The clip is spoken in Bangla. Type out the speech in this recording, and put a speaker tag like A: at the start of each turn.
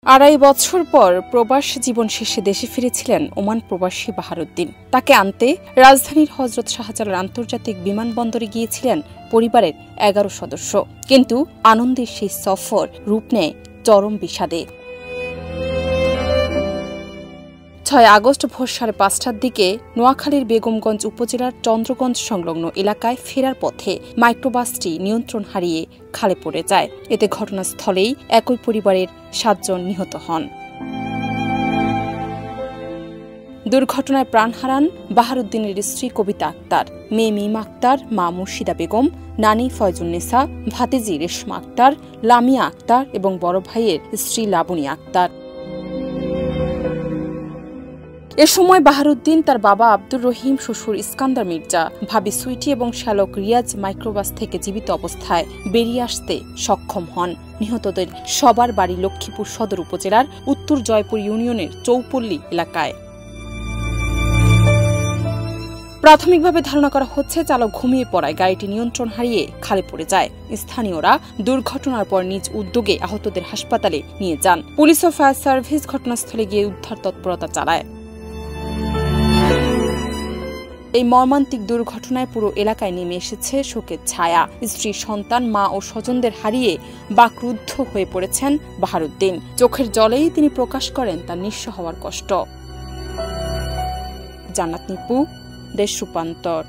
A: আড়াই বছর পর প্রবাস জীবন শেষে দেশে ফিরেছিলেন ওমান প্রবাসী বাহারুদ্দিন। তাকে আনতে রাজধানীর হযরত শাহজালাল আন্তর্জাতিক বিমানবন্দরে গিয়েছিলেন পরিবারের ১১ সদস্য। কিন্তু আনন্দের সেই সফর রূপ নেয় চরম বিষাদে। ৬ আগস্ট ভোর ৫:৩০টার দিকে নোয়াখালীর বেগমগঞ্জ উপজেলার চন্দ্রগঞ্জ সংলগ্ন এলাকায় ফেরার পথে মাইক্রোবাসটি নিয়ন্ত্রণ হারিয়ে খালে পড়ে যায়। এতে ঘটনাস্থলেই একই পরিবারের ৭ জন নিহত হন। দুর্ঘটনায় প্রাণ হারান বাহারুদ্দিনের স্ত্রী কবিতা আক্তার, মেয়ে মিমা আক্তার, মা মুর্শিদা বেগম, নানি ফয়জুন্নেসা, ভাতিজি রেশমা আক্তার, লামিয়া আক্তার এবং বড় ভাইয়ের স্ত্রী লাবণী আক্তার। এ সময় বাহারুদ্দিন, তার বাবা আব্দুর রহিম, শ্বশুর ইস্কান্দার মির্জা, ভাবি সুইটি এবং শ্যালক রিয়াজ মাইক্রোবাস থেকে জীবিত অবস্থায় বেরিয়ে আসতে সক্ষম হন। নিহতদের সবার বাড়ি লক্ষ্মীপুর সদর উপজেলার উত্তর জয়পুর ইউনিয়নের চৌপল্লী এলাকায়। প্রাথমিকভাবে ধারণা করা হচ্ছে চালক ঘুমিয়ে পড়ায় গাড়িটি নিয়ন্ত্রণ হারিয়ে খালে পড়ে যায়। স্থানীয়রা দুর্ঘটনার পর নিজ উদ্যোগে আহতদের হাসপাতালে নিয়ে যান। পুলিশ ও ফায়ার সার্ভিস ঘটনাস্থলে গিয়ে উদ্ধার তৎপরতা চালায়। এই মর্মান্তিক দুর্ঘটনায় পুরো এলাকায় নেমে এসেছে শোকের ছায়া। স্ত্রী, সন্তান, মা ও স্বজনদের হারিয়ে বাকরুদ্ধ হয়ে পড়েছেন বাহারুদ্দিন। চোখের জলেই তিনি প্রকাশ করেন তার নিঃস্ব হওয়ার কষ্ট। জান্নাত নিপু, দেশ রূপান্তর।